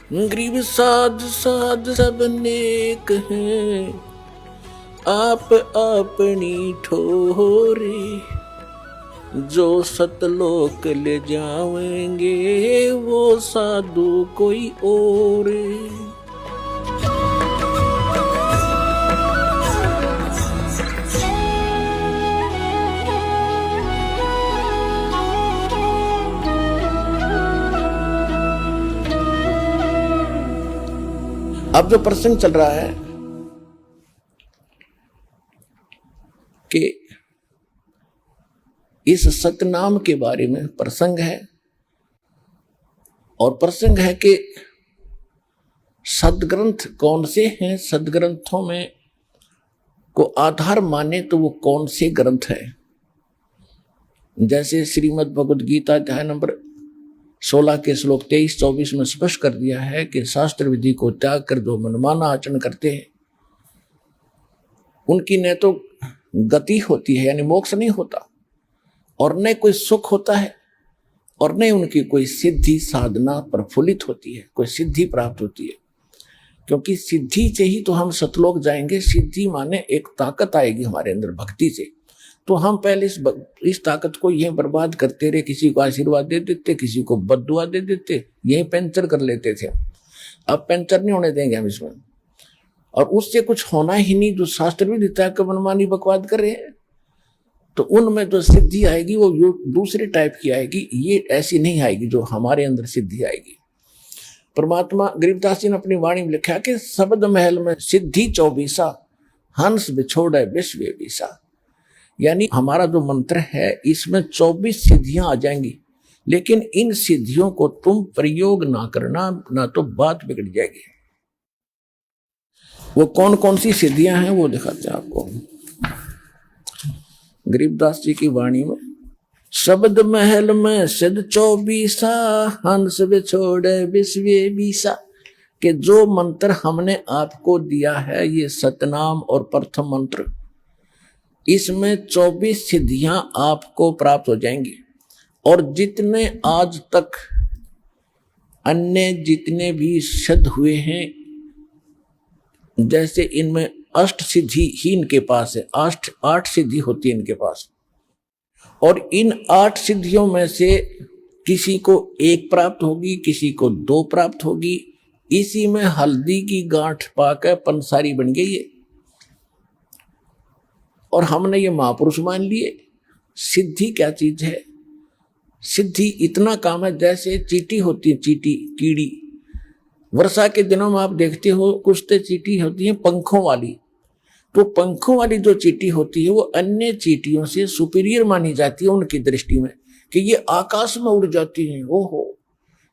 गरीब साध साध सब नेक हैं, आप अपनी ठोरे, जो सतलोक ले जाएंगे वो साधु कोई और। अब जो प्रसंग चल रहा है कि इस सतनाम के बारे में प्रसंग है, और प्रसंग है कि सदग्रंथ कौन से हैं, सदग्रंथों में को आधार माने तो वो कौन से ग्रंथ है। जैसे श्रीमद् भगवद गीता अध्याय नंबर 16 के श्लोक 23-24 में स्पष्ट कर दिया है कि शास्त्र विधि को त्याग कर जो मनमाना आचरण करते हैं उनकी न तो गति होती है यानी मोक्ष नहीं होता, और न कोई सुख होता है, और न उनकी कोई सिद्धि साधना प्रफुल्लित होती है, कोई सिद्धि प्राप्त होती है। क्योंकि सिद्धि से ही तो हम सतलोक जाएंगे। सिद्धि माने एक ताकत आएगी हमारे अंदर भक्ति से। तो हम पहले इस ताकत को यहीं बर्बाद करते रहे, किसी को आशीर्वाद दे देते, किसी को बद्दुआ दे देते, यहीं पैंचर कर लेते थे। अब पैंचर नहीं होने देंगे हम इसमें, और उससे कुछ होना ही नहीं। जो शास्त्र भी देता है कि मनमानी बकवाद कर रहे हैं, तो उनमें जो सिद्धि आएगी वो दूसरे टाइप की आएगी, ये ऐसी नहीं आएगी जो हमारे अंदर सिद्धि आएगी। परमात्मा गरीबदास जी ने अपनी वाणी में लिखा कि शब्द महल में सिद्धि 24, हंस बिछोड़े विश्व बीसा। यानी हमारा जो मंत्र है इसमें 24 सिद्धियां आ जाएंगी, लेकिन इन सिद्धियों को तुम प्रयोग ना करना, ना तो बात बिगड़ जाएगी। वो कौन कौन सी सिद्धियां हैं वो दिखाते हैं आपको गरीबदास जी की वाणी में। शब्द महल में सिद्ध 24, हंस बिछोड़े विश्व बीसा। कि जो मंत्र हमने आपको दिया है ये सतनाम और प्रथम मंत्र, इसमें 24 सिद्धियां आपको प्राप्त हो जाएंगी। और जितने आज तक अन्य जितने भी सिद्ध हुए हैं, जैसे इनमें अष्ट सिद्धि ही इनके पास है, 8 सिद्धि होती है इनके पास, और इन 8 सिद्धियों में से किसी को 1 प्राप्त होगी, किसी को 2 प्राप्त होगी। इसी में हल्दी की गांठ पाकर पंसारी बन गई है, और हमने ये महापुरुष मान लिए। सिद्धि क्या चीज है? सिद्धि इतना काम है जैसे चींटी होती है, चींटी कीड़ी। वर्षा के दिनों में आप देखते हो कुछ तो चींटी होती है पंखों वाली। तो पंखों वाली जो चींटी होती है वो अन्य चींटियों से सुपीरियर मानी जाती है उनकी दृष्टि में, कि ये आकाश में उड़ जाती हैं। ओहो,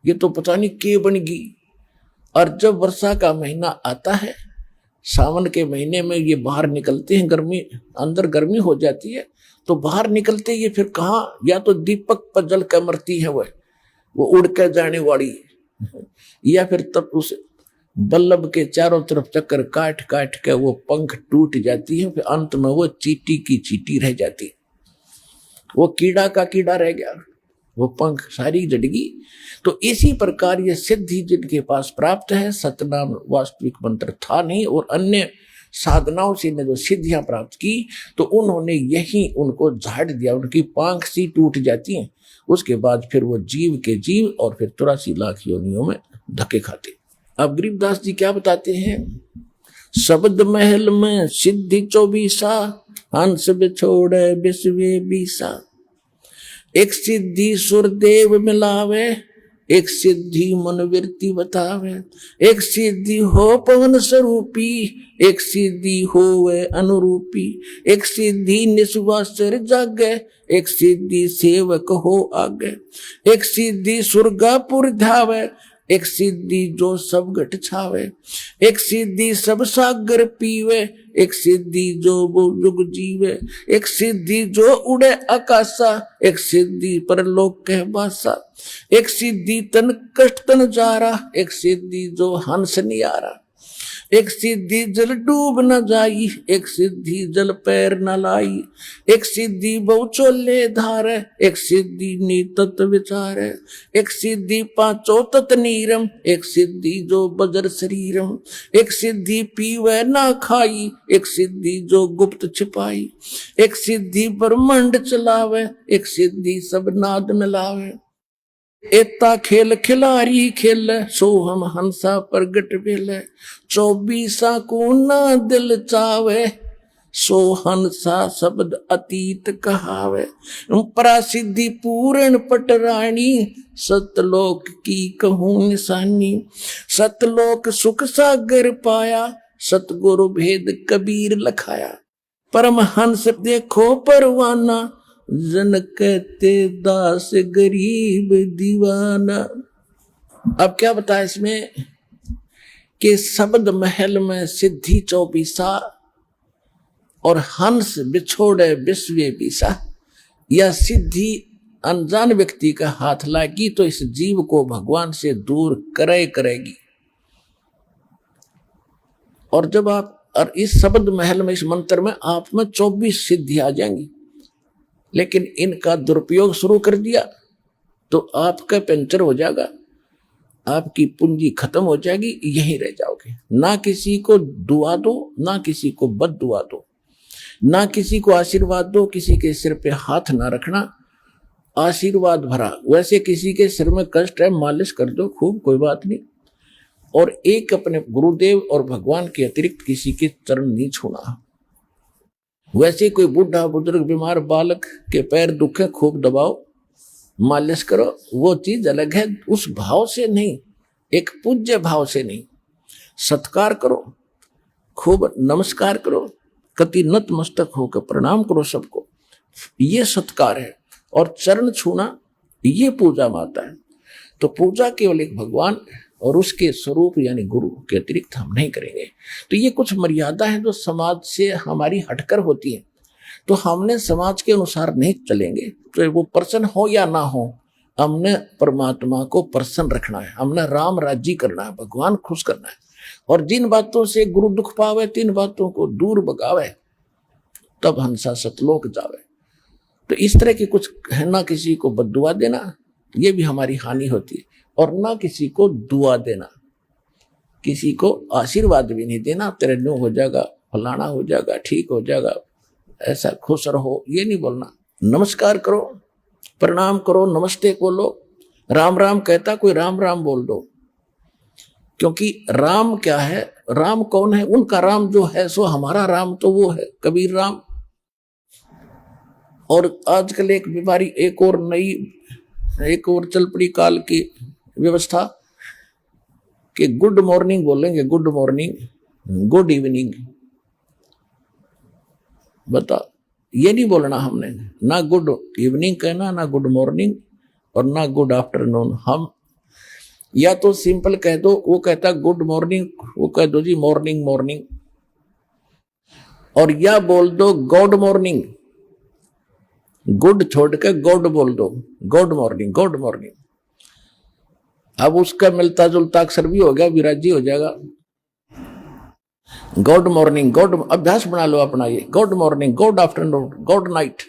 ये तो पता नहीं के बन गई। और जब वर्षा का महीना आता है, सावन के महीने में ये बाहर निकलते हैं, गर्मी अंदर गर्मी हो जाती है, तो बाहर निकलते ये फिर कहाँ, या तो दीपक पर जल कर मरती है वो उड़ कर जाने वाली, या फिर तब उस बल्लभ के चारों तरफ चक्कर काट काट के वो पंख टूट जाती है, फिर अंत में वो चींटी की चींटी रह जाती है, वो कीड़ा का कीड़ा रह गया, वो पंख सारी जड़गी। तो इसी प्रकार ये सिद्धि जिनके पास प्राप्त है, सतनाम वास्तविक मंत्र था नहीं, और अन्य साधनाओं से ने जो सिद्धियां प्राप्त की तो उन्होंने यही उनको झाड़ दिया, उनकी पांख सी टूट जाती है। उसके बाद फिर वो जीव के जीव और फिर 83 लाख योनियों में धक्के खाते। अब गरीबदास जी क्या बताते हैं? शब्द महल में सिद्धि 24, हंस बिछोड़े विश्व बीसा। एक सिद्धि सुरदेव मिलावे, एक सिद्धि मनोवृत्ति बतावे। एक सिद्धि हो पवन स्वरूपी, एक सिद्धि हो वे अनुरूपी। एक सिद्धि निस्वासर जागे, एक सिद्धि सेवक हो आगे। एक सिद्धि सुरगापुर धावे, एक सिद्धि जो सब घट छावे। एक सिद्धि सब सागर पीवे, एक सिद्धि जो युग जीवे। एक सिद्धि जो उड़े आकाशा, एक सिद्धि परलोक कह बासा। एक सिद्धि तन कष्ट तन जारा, एक सिद्धि जो हंस नियारा। एक सिद्धि जल डूब न जाई, एक सिद्धि जल पैर न लाई, एक सिद्धि बहु चोले धार, एक सिद्धि नीतत विचार, एक सिद्धि पांचों तत नीरम, एक सिद्धि जो बजर शरीरम, एक सिद्धि पीवे ना खाई, एक सिद्धि जो गुप्त छिपाई, एक सिद्धि ब्रह्मांड चलावे, एक सिद्धि सब नाद मिलावे, एता खेल खिलारी खेल, सोहम हंसा प्रगट भेल, 24 को ना दिल चावे, सो हंसा शब्द अतीत कहावे, परासिद्धि पूर्ण पटरानी, सतलोक की कहूं निशानी, सतलोक सुख सागर पाया, सतगुरु भेद कबीर लखाया, परमहंस देखो परवाना, जन कहते दास गरीब दीवाना। अब क्या बताया इसमें कि शब्द महल में सिद्धि 24 और हंस बिछोड़े विश्व बीसा। यह सिद्धि अनजान व्यक्ति का हाथ लागी तो इस जीव को भगवान से दूर करेगी। और जब आप और इस शब्द महल में, इस मंत्र में आप में 24 सिद्धि आ जाएंगी, लेकिन इनका दुरुपयोग शुरू कर दिया तो आपका पंचर हो जाएगा, आपकी पूंजी खत्म हो जाएगी, यहीं रह जाओगे। ना किसी को दुआ दो, ना किसी को बद दुआ दो, ना किसी को आशीर्वाद दो, किसी के सिर पे हाथ ना रखना, आशीर्वाद भरा। वैसे किसी के सिर में कष्ट है, मालिश कर दो खूब, कोई बात नहीं। और एक अपने गुरुदेव और भगवान के अतिरिक्त किसी के चरण नहीं छूना। वैसे कोई बूढ़ा बुजुर्ग बीमार बालक के पैर दुखे, खूब दबाओ, मालिश करो, वो चीज अलग है। उस भाव से नहीं, एक पूज्य भाव से नहीं, सत्कार करो, खूब नमस्कार करो, कति नतमस्तक होकर प्रणाम करो सबको, ये सत्कार है। और चरण छूना ये पूजा माता है। तो पूजा केवल एक भगवान और उसके स्वरूप यानी गुरु के अतिरिक्त हम नहीं करेंगे। तो ये कुछ मर्यादा है जो समाज से हमारी हटकर होती है, तो हमने समाज के अनुसार नहीं चलेंगे। तो वो प्रसन्न हो या ना हो, हमने परमात्मा को प्रसन्न रखना है, हमने राम राज्य करना है, भगवान खुश करना है। और जिन बातों से गुरु दुख पावे, तीन बातों को दूर भगावे, तब हंसा सतलोक जावे। तो इस तरह की कुछ है, ना किसी को बद्दुआ देना, ये भी हमारी हानि होती है, और ना किसी को दुआ देना, किसी को आशीर्वाद भी नहीं देना, तेरे न्यू हो जाएगा, फलाना हो जाएगा, ठीक हो जाएगा, ऐसा खुश रहो, ये नहीं बोलना। नमस्कार करो, प्रणाम करो, नमस्ते बोलो, राम राम कहता कोई राम राम बोल दो। क्योंकि राम क्या है, राम कौन है? उनका राम जो है सो हमारा राम तो वो है कबीर राम। और आजकल एक बीमारी, एक और नई, एक और चल पड़ी काल की व्यवस्था कि गुड मॉर्निंग बोलेंगे, गुड मॉर्निंग, गुड इवनिंग। बता, ये नहीं बोलना हमने, ना गुड इवनिंग कहना, ना गुड मॉर्निंग और ना गुड आफ्टरनून। हम या तो सिंपल कह दो, वो कहता गुड मॉर्निंग, वो कह दो जी मॉर्निंग मॉर्निंग, और या बोल दो गॉड मॉर्निंग, गुड छोड़ के गॉड बोल दो, गॉड मॉर्निंग, गॉड मॉर्निंग। अब उसका मिलता जुलता अक्षर भी हो गया, विराजी हो जाएगा। गॉड मॉर्निंग, गॉड अभ्यास बना लो अपना ये, God morning, God afternoon, God night,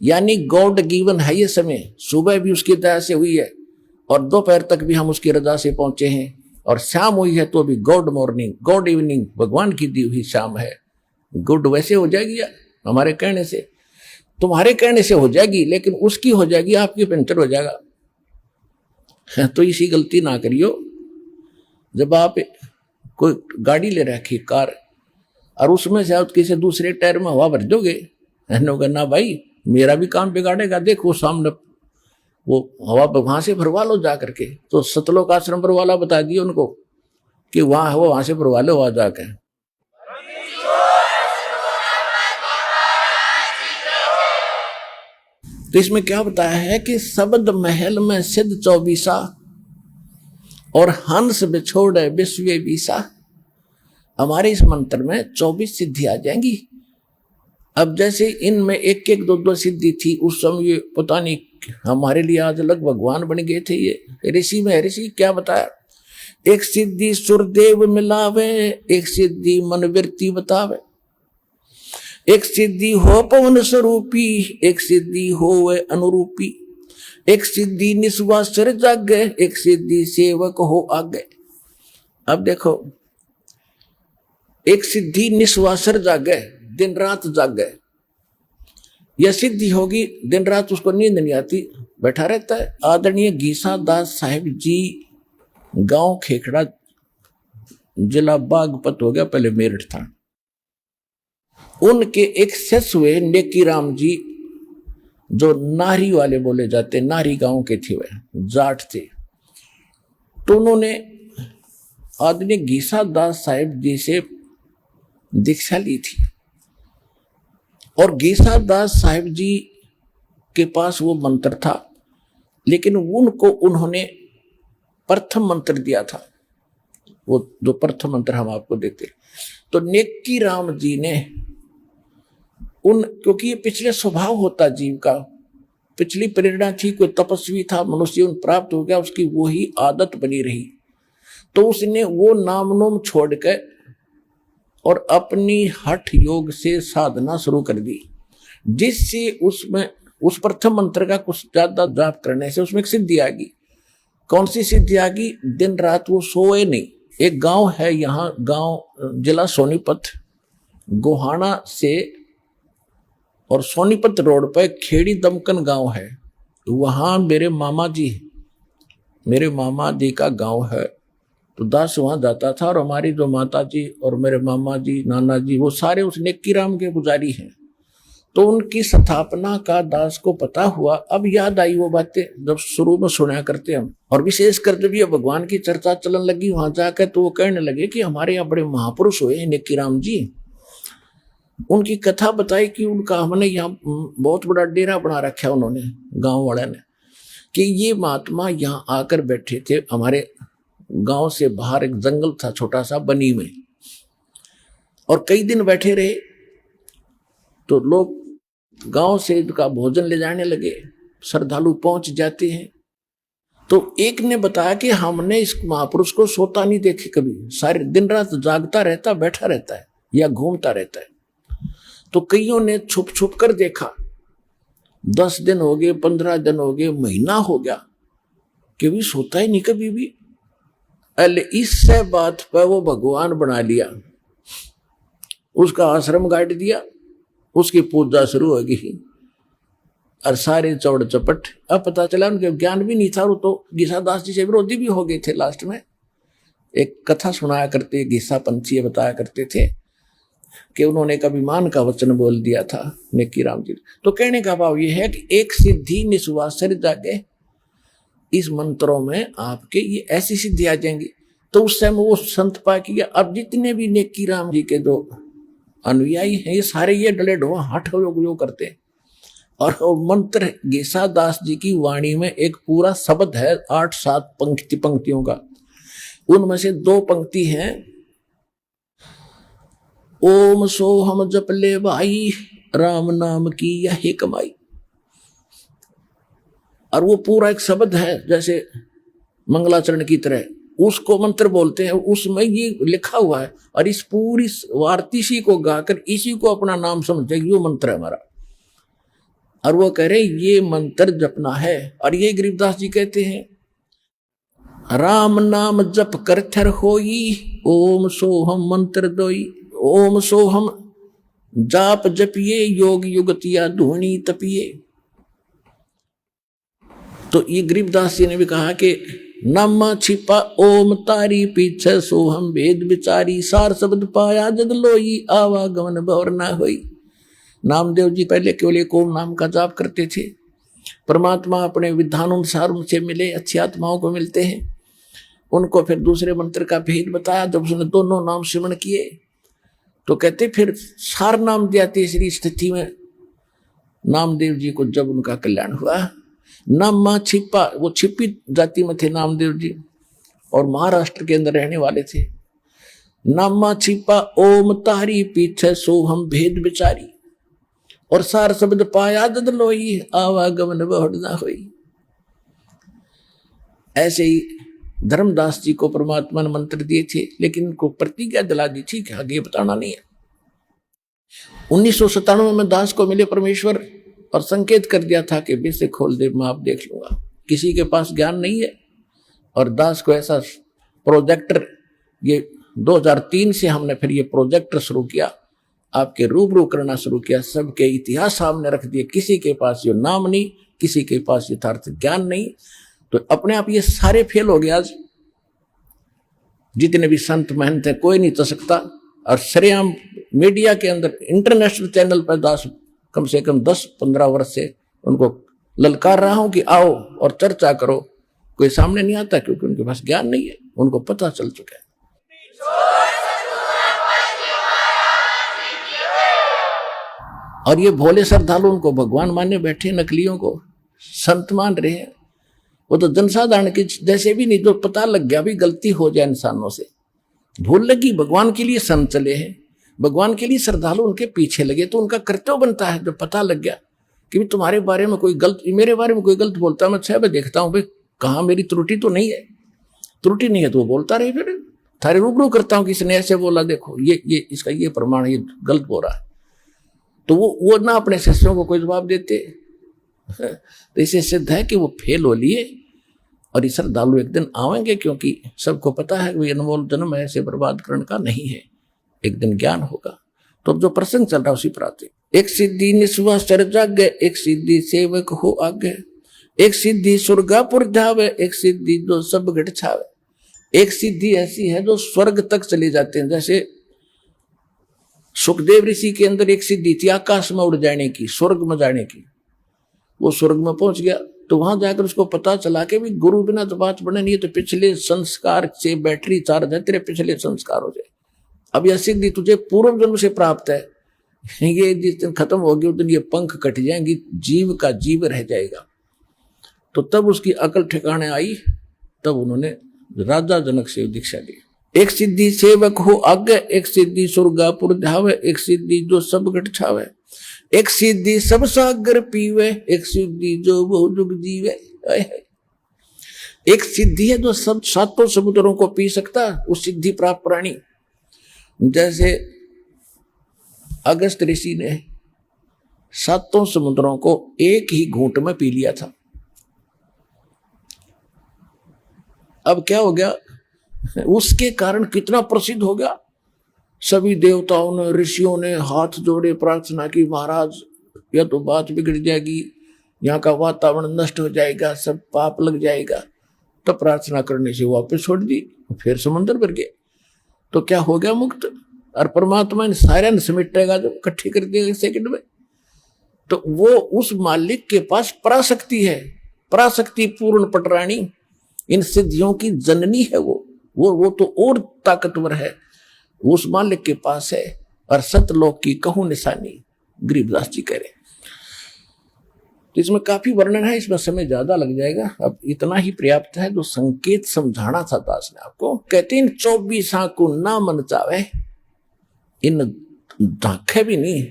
यानी गॉड गिवन है ये समय। सुबह भी उसकी दया से हुई है और दोपहर तक भी हम उसकी रजा से पहुंचे हैं, और शाम हुई है तो भी गॉड मॉर्निंग, गॉड इवनिंग, भगवान की दी हुई शाम है। गुड वैसे हो जाएगी या हमारे कहने से, तुम्हारे कहने से हो जाएगी, लेकिन उसकी हो जाएगी, आपकी पंचर हो जाएगा। तो इसी गलती ना करियो। जब आप कोई गाड़ी ले रखी कार, और उसमें से आप किसी दूसरे टायर में हवा भर दोगे, ना भाई मेरा भी काम बिगाड़ेगा, देखो सामने वो हवा वहां से भरवा लो जा करके। तो सतलोक आश्रम पर वाला बता दिए उनको कि वहां हवा वहां से भरवा लो वहां जाके। तो इसमें क्या बताया है कि शब्द महल में सिद्ध 24 और हंस बिछोड़े विश्व बीसा। हमारे इस मंत्र में 24 सिद्धि आ जाएंगी। अब जैसे इनमें एक एक दो दो सिद्धि थी उस समय, पता नहीं हमारे लिए आज अलग भगवान बन गए थे ये ऋषि में। ऋषि क्या बताया एक सिद्धि सुरदेव मिलावे, एक सिद्धि मन वृत्ति बतावे। एक सिद्धि हो पवन स्वरूपी, एक सिद्धि हो वे अनुरूपी। एक सिद्धि निस्वासर जागे, एक सिद्धि सेवक हो आगे। अब देखो, एक सिद्धि निस्वासर जागे, दिन रात जागे। यह सिद्धि होगी, दिन रात उसको नींद नहीं आती, बैठा रहता है। आदरणीय घीसा दास साहिब जी, गांव खेखड़ा, जिला बागपत हो गया, पहले मेरठ था। उनके एक शिष्य हुए नेकी राम जी, जो नारी वाले बोले जाते, नारी गांव के थे, वे जाट थे। तो उन्होंने आदरणीय घीसा दास साहिब जी से दीक्षा ली थी। और घीसा दास साहिब जी के पास वो मंत्र था, लेकिन उनको उन्होंने प्रथम मंत्र दिया था, वो जो प्रथम मंत्र हम आपको देते। तो नेकी राम जी ने क्योंकि ये पिछले स्वभाव होता जीव का, पिछली प्रेरणा थी, कोई तपस्वी था, मनुष्य जीवन प्राप्त हो गया, उसकी वही आदत बनी रही। तो उसने वो नाम नोम छोड़ के और अपनी हठ योग से साधना शुरू कर दी, जिससे उसमें उस प्रथम मंत्र का कुछ ज्यादा जाप करने से उसमें एक सिद्धि आ गई। कौन सी सिद्धि आ गई? दिन रात वो सोए नहीं। एक गांव है यहाँ, गांव जिला सोनीपत, गोहाना से और सोनीपत रोड पर खेड़ी दमकन गांव है। वहां मेरे मामा जी का गांव है। तो दास वहां जाता था, और हमारी जो माता जी और मेरे मामा जी, नाना जी, वो सारे उस नेकी राम के पुजारी हैं। तो उनकी स्थापना का दास को पता हुआ। अब याद आई वो बातें जब शुरू में सुना करते हम, और विशेषकर जब ये भगवान की चर्चा चलन लगी वहां जाकर, तो वो कहने लगे कि हमारे यहाँ बड़े महापुरुष हुए नेकी राम जी। उनकी कथा बताई कि उनका हमने यहाँ बहुत बड़ा डेरा बना रखा है उन्होंने, गांव वाले ने, कि ये महात्मा यहाँ आकर बैठे थे। हमारे गांव से बाहर एक जंगल था छोटा सा, बनी में, और कई दिन बैठे रहे। तो लोग गांव से इनका भोजन ले जाने लगे, श्रद्धालु पहुंच जाते हैं। तो एक ने बताया कि हमने इस महापुरुष को सोता नहीं देखे कभी, सारे दिन रात जागता रहता, बैठा रहता है या घूमता रहता है। तो कईयों ने छुप छुप कर देखा। 10 दिन हो गए, 15 दिन हो गए, महीना हो गया, कि भी सोता ही नहीं कभी भी। अले इससे बात पर वो भगवान बना लिया, उसका आश्रम गाड़ दिया, उसकी पूजा शुरू हो गई, और सारे चौड़ चपट। अब पता चला उनके ज्ञान भी नहीं था, वो तो घीसा दास जी से विरोधी भी हो गए थे। लास्ट में एक कथा सुनाया करते, घीसा पंथी बताया करते थे कि उन्होंने एक अभिमान का वचन बोल दिया था नेकी राम जी। तो कहने का भाव ये है कि एक सिद्धि निस्वासर जागे, इस मंत्रों में आपके ये ऐसी सिद्धि आ जाएंगी। तो उस समय वो संत पा किया। अब जितने भी नेकी राम जी के जो अनुयायी हैं, ये सारे ये डले ढोआ हठ योग करते हैं। और मंत्र घीसा दास जी की वाणी में एक पूरा शब्द है, 8-7 पंक्तियों का। उनमें से 2 पंक्ति हैं, ओम सोहम जप ले भाई, राम नाम की यही कमाई। और वो पूरा एक शब्द है, जैसे मंगलाचरण की तरह, उसको मंत्र बोलते हैं। उसमें ये लिखा हुआ है, और इस पूरी वार्तिशी को गाकर इसी को अपना नाम समझे, ये मंत्र है हमारा। और वो कह रहे ये मंत्र जपना है। और ये गरीबदास जी कहते हैं, राम नाम जप कर थर होई, ओम सोहम मंत्र दोई। ओम सोहम जाप जपिए, योग युगतिया धूनी तपिए। तो ये गरीबदास जी ने भी कहा कि नम छिपा ओम तारी, पीछे सोहम वेद विचारी, सार शब्द पाया जद लोई, आवागमन भौर ना होई। नामदेव जी पहले केवल एक ओम नाम का जाप करते थे। परमात्मा अपने विधानुसार उनसे मिले, अच्छी आत्माओं को मिलते हैं। उनको फिर दूसरे मंत्र का भेद बताया। जब उसने दोनों नाम सिमरण किए तो कहते फिर सार नाम दिया। तीसरी स्थिति में नामदेव जी को जब उनका कल्याण हुआ, नामा छिपा, वो छिपी जाति में थे नामदेव जी, और महाराष्ट्र के अंदर रहने वाले थे। नामा छिपा ओम तारी, पीछे सोहम भेद विचारी, और सार शब्द पाया जद लोई, आवागमन बहुड़ ना होई। ऐसे ही धर्मदास जी को परमात्मा ने मंत्र दिए थे, लेकिन उनको प्रतिज्ञा दिला दी थी कि आगे बताना नहीं है। 1997 में दास को मिले परमेश्वर और संकेत कर दिया था कि बेसे खोल दे, मैं आप देख लूंगा। किसी के पास ज्ञान नहीं है और दास को ऐसा प्रोजेक्टर, ये 2003 से हमने फिर ये प्रोजेक्टर शुरू किया, आपके रूबरू करना शुरू किया, सबके इतिहास सामने रख दिए। किसी के पास ये नाम नहीं, किसी के पास यथार्थ ज्ञान नहीं, तो अपने आप ये सारे फेल हो गए। आज जितने भी संत महंत है कोई नहीं तो सकता, और सरेआम मीडिया के अंदर इंटरनेशनल चैनल पर दास कम से कम 10-15 वर्ष से उनको ललकार रहा हूं कि आओ और चर्चा करो, कोई सामने नहीं आता क्योंकि उनके पास ज्ञान नहीं है, उनको पता चल चुका है। और ये भोले श्रद्धालु उनको भगवान माने बैठे, नकलियों को संत मान रहे हैं। वो तो जनसाधारण के जैसे भी नहीं, तो पता लग गया भी गलती हो जाए इंसानों से, भूल लगी, भगवान के लिए संत चले हैं, भगवान के लिए श्रद्धालु उनके पीछे लगे, तो उनका कर्तव्य बनता है। जब पता लग गया कि भी तुम्हारे बारे में कोई गलत, मेरे बारे में कोई गलत बोलता, मैं 6 बजे देखता हूँ भाई कहाँ मेरी त्रुटि तो नहीं है, त्रुटि नहीं है तो वो बोलता रहे, फिर थारे रूबरू करता हूँ किसी ने ऐसे बोला, देखो ये इसका ये प्रमाण, ये गलत बोल रहा है, तो वो ना अपने शिष्यों को कोई जवाब देते। तो इसे सिद्ध है कि वो फेल हो लिए, और इस श्रद्धालु एक दिन आवेंगे, क्योंकि सबको पता है कि अनमोल जन्म ऐसे बर्बाद करने का नहीं है, एक दिन ज्ञान होगा। तो अब जो प्रसंग चल रहा है उसी पर आते। एक सिद्धि निस्वा सर जागे, एक सिद्धि सेवक हो आगे, एक सिद्धि स्वर्गापुर जावे, एक सिद्धि जो सब घट छावे। एक सिद्धि ऐसी है जो स्वर्ग तक चले जाते हैं, जैसे सुखदेव ऋषि के अंदर एक सिद्धि थी आकाश में उड़ जाने की, स्वर्ग में जाने की। वो स्वर्ग में पहुंच गया तो वहां जाकर उसको पता चला कि भी गुरु बिना तो बात बने नहीं है, तो पिछले संस्कार से बैटरी चार्ज है, तेरे पिछले संस्कार हो जाए। अब यह सिद्धि तुझे पूर्व जन्म से प्राप्त है, ये जिस दिन खत्म होगी उस दिन ये पंख कट जाएंगी, जीव का जीव रह जाएगा। तो तब उसकी अकल ठिकाने आई, तब उन्होंने राजा जनक से दीक्षा ली। एक सिद्धि सेवक हो आगे, एक सिद्धि स्वर्गापुर धावे, एक सिद्धि जो सब घट छावे, एक सिद्धि सब सागर पीवे, एक सिद्धि जो बहु जुग जीवे। एक सिद्धि है जो सब 7 समुद्रों को पी सकता, उस सिद्धि प्राप्त प्राणी। जैसे अगस्त ऋषि ने 7 समुद्रों को एक ही घूंट में पी लिया था। अब क्या हो गया, उसके कारण कितना प्रसिद्ध हो गया। सभी देवताओं ने, ऋषियों ने हाथ जोड़े, प्रार्थना की, महाराज यह तो बात बिगड़ जाएगी, यहाँ का वातावरण नष्ट हो जाएगा, सब पाप लग जाएगा। तो प्रार्थना करने से वापस छोड़ दी, फिर समुद्र भर गए, तो क्या हो गया, मुक्त। और परमात्मा ने सारे समेटेगा, जब इकट्ठी कर दिया सेकंड में। तो वो उस मालिक के पास पराशक्ति है, पराशक्ति पूर्ण पटरानी, इन सिद्धियों की जननी है वो तो और ताकतवर है, उस मालिक के पास है। और सतलोक की कहूं निशानी, गरीबदास जी कह रहे। तो इसमें काफी वर्णन है, इसमें समय ज्यादा लग जाएगा, अब इतना ही पर्याप्त है जो संकेत समझाना था दास ने आपको। कहते इन 24 को ना मन चावे, इन धाखे भी नहीं।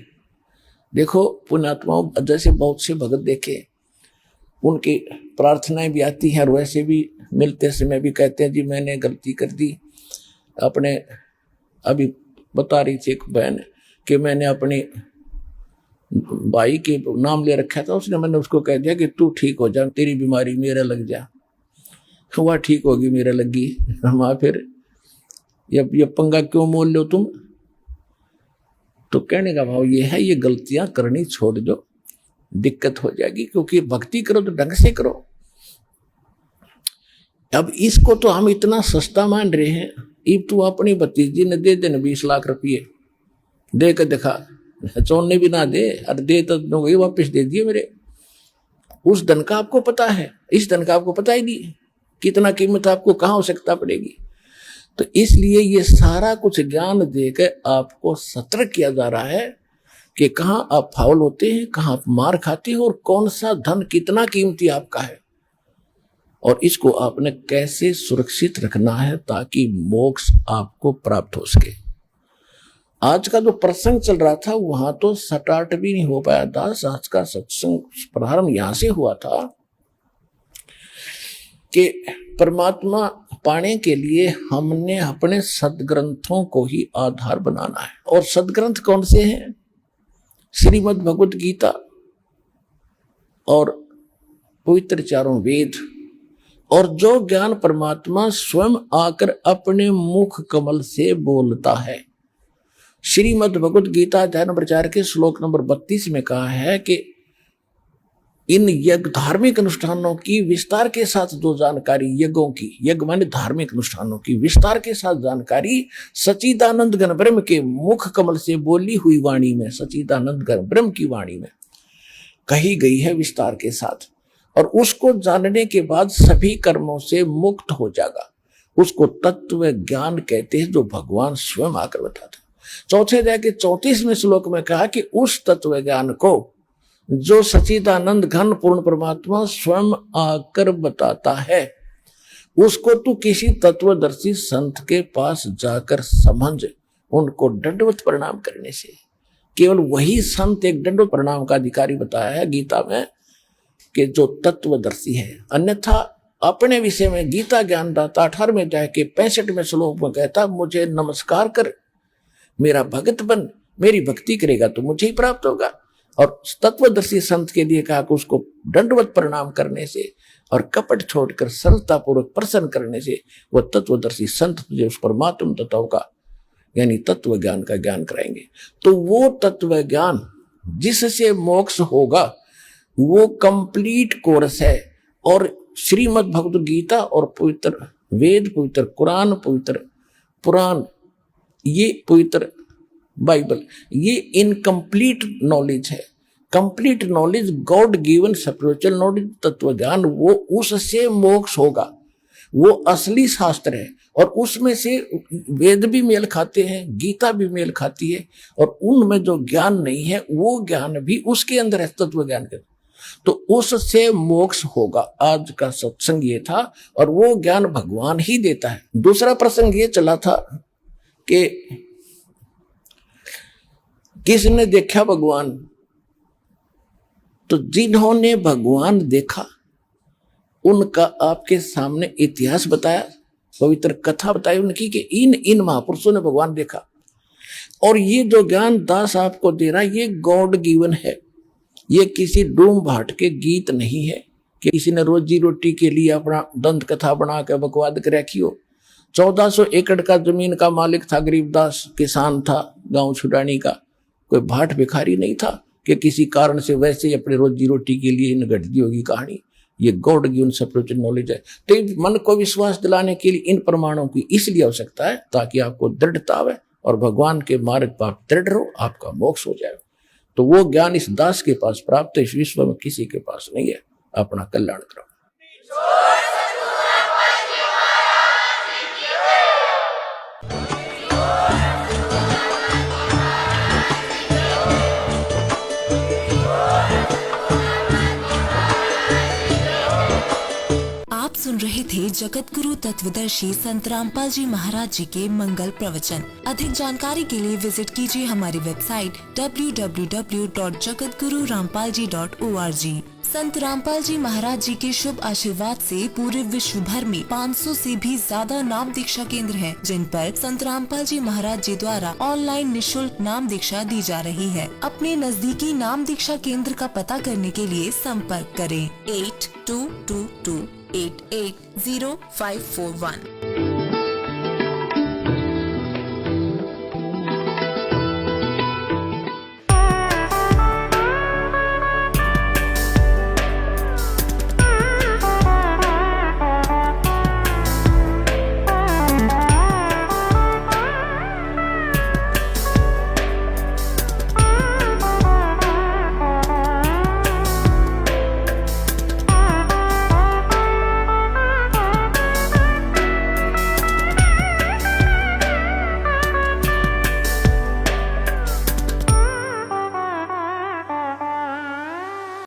देखो पुण्यात्माओं, जैसे बहुत से भगत देखे, उनकी प्रार्थनाएं भी आती हैं, और वैसे भी मिलते समय भी कहते हैं जी मैंने गलती कर दी। अपने अभी बता रही थी एक बहन कि मैंने अपने भाई के नाम ले रखा था, उसने, मैंने उसको कह दिया कि तू ठीक हो जा, तेरी बीमारी मेरे लग जा। वह ठीक होगी, मेरे लगी। हम फिर ये पंगा क्यों मोल लो तुम। तो कहने का भाव ये है, ये गलतियां करनी छोड़ दो, दिक्कत हो जाएगी, क्योंकि भक्ति करो तो ढंग से करो। अब इसको तो हम इतना सस्ता मान रहे हैं, अब तू अपनी भतीजी ने दे देना 20 लाख रुपये, दे के दिखा, चौने भी ना दे, अरे दे तो वही वापस दे दिए मेरे। उस धन का आपको पता है, इस धन का आपको पता ही नहीं कितना कीमत आपको कहाँ आवश्यकता पड़ेगी। तो इसलिए ये सारा कुछ ज्ञान देकर आपको सतर्क किया जा रहा है कि कहाँ आप फाउल होते हैं, कहाँ आप मार खाते हैं, और कौन सा धन कितना कीमती आपका है, और इसको आपने कैसे सुरक्षित रखना है ताकि मोक्ष आपको प्राप्त हो सके। आज का जो प्रसंग चल रहा था वहां तो स्टार्ट भी नहीं हो पाया दास। आज का सत्संग प्रारंभ यहां से हुआ था कि परमात्मा पाने के लिए हमने अपने सदग्रंथों को ही आधार बनाना है। और सदग्रंथ कौन से हैं? श्रीमद् भगवत गीता और पवित्र चारों वेद, और जो ज्ञान परमात्मा स्वयं आकर अपने मुख कमल से बोलता है। श्रीमद् भगवत गीता अध्याय नंबर 4 के श्लोक नंबर 32 में कहा है कि इन यज्ञ धार्मिक अनुष्ठानों की विस्तार के साथ जो जानकारी, यज्ञों की, यज्ञ माने धार्मिक अनुष्ठानों की विस्तार के साथ जानकारी सच्चिदानंद घन ब्रह्म के मुख कमल से बोली हुई वाणी में, सच्चिदानंद घन ब्रह्म की वाणी में कही गई है विस्तार के साथ। और उसको जानने के बाद सभी कर्मों से मुक्त हो जाएगा। उसको तत्व ज्ञान कहते हैं, जो भगवान स्वयं आकर बताते। चौथे अध्याय के 34वें श्लोक में कहा कि उस तत्व ज्ञान को जो सच्चिदानंद घन पूर्ण परमात्मा स्वयं आकर बताता है, उसको तू किसी तत्वदर्शी संत के पास जाकर समझ, उनको दंडवत प्रणाम करने से। केवल वही संत एक दंडवत प्रणाम का अधिकारी बताया है गीता में कि जो तत्वदर्शी है। अन्यथा अपने विषय में गीता ज्ञानदाता 18वें अध्याय के 65वें श्लोक में कहता, मुझे नमस्कार कर, मेरा भगत बन, मेरी भक्ति करेगा तो मुझे ही प्राप्त होगा। और तत्वदर्शी संत के लिए कहा कि उसको दंडवत प्रणाम करने से और कपट छोड़कर सरलता पूर्वक प्रसन्न करने से वह तत्वदर्शी संत तुझे उस परमात्म तत्व का यानी तत्व ज्ञान का ज्ञान कराएंगे। तो वो तत्व ज्ञान जिससे मोक्ष होगा वो कंप्लीट कोर्स है। और श्रीमद् भगवत गीता और पवित्र वेद, पवित्र कुरान, पवित्र पुराण, ये पवित्र बाइबल, ये इनकम्प्लीट नॉलेज है। Complete knowledge, God given spiritual knowledge, तत्व ज्ञान, वो उससे मोक्ष होगा। वो असली शास्त्र है और उसमें से वेद भी मेल खाते हैं, गीता भी मेल खाती है, और उनमें जो ज्ञान नहीं है वो ज्ञान भी उसके अंदर है, तत्व ज्ञान के। तो उससे मोक्ष होगा। आज का सत्संग ये था और वो ज्ञान भगवान ही देता है। दूसरा प्रसंग ये चला था कि किसने देखा भगवान? तो जिन्होंने भगवान देखा उनका आपके सामने इतिहास बताया, पवित्र कथा बताई उनकी कि इन महापुरुषों ने भगवान देखा। और ये जो ज्ञान दास आपको दे रहा है ये गॉड गिवन है। ये किसी डूम भाट के गीत नहीं है कि किसी ने रोजी रोटी के लिए अपना दंत कथा बना के बकवाद कर रखी हो। 1400 एकड़ का जमीन का मालिक था, गरीबदास किसान था, गांव छुड़ानी का, कोई भाट भिखारी नहीं था कि किसी कारण से वैसे ही अपने रोजी रोटी के लिए इन घटती होगी कहानी। ये गॉड गिवन स्पिरिचुअल नॉलेज है। तो मन को विश्वास दिलाने के लिए इन प्रमाणों की इसलिए आवश्यकता है ताकि आपको दृढ़ता आवे और भगवान के मार्ग पर आप दृढ़ रहो, आपका मोक्ष हो जाए। तो वो ज्ञान इस दास के पास प्राप्त है, इस विश्व में किसी के पास नहीं है। अपना कल्याण करो। आप सुन रहे थे जगत गुरु तत्वदर्शी संत रामपाल जी महाराज जी के मंगल प्रवचन। अधिक जानकारी के लिए विजिट कीजिए हमारी वेबसाइट www.jagatgururampalji.org। संत रामपाल जी महाराज जी के शुभ आशीर्वाद से पूरे विश्व भर में 500 से भी ज्यादा नाम दीक्षा केंद्र हैं, जिन पर संत रामपाल जी महाराज जी द्वारा ऑनलाइन निशुल्क नाम दीक्षा दी जा रही है। अपने नजदीकी नाम दीक्षा केंद्र का पता करने के लिए संपर्क करें 8222880541।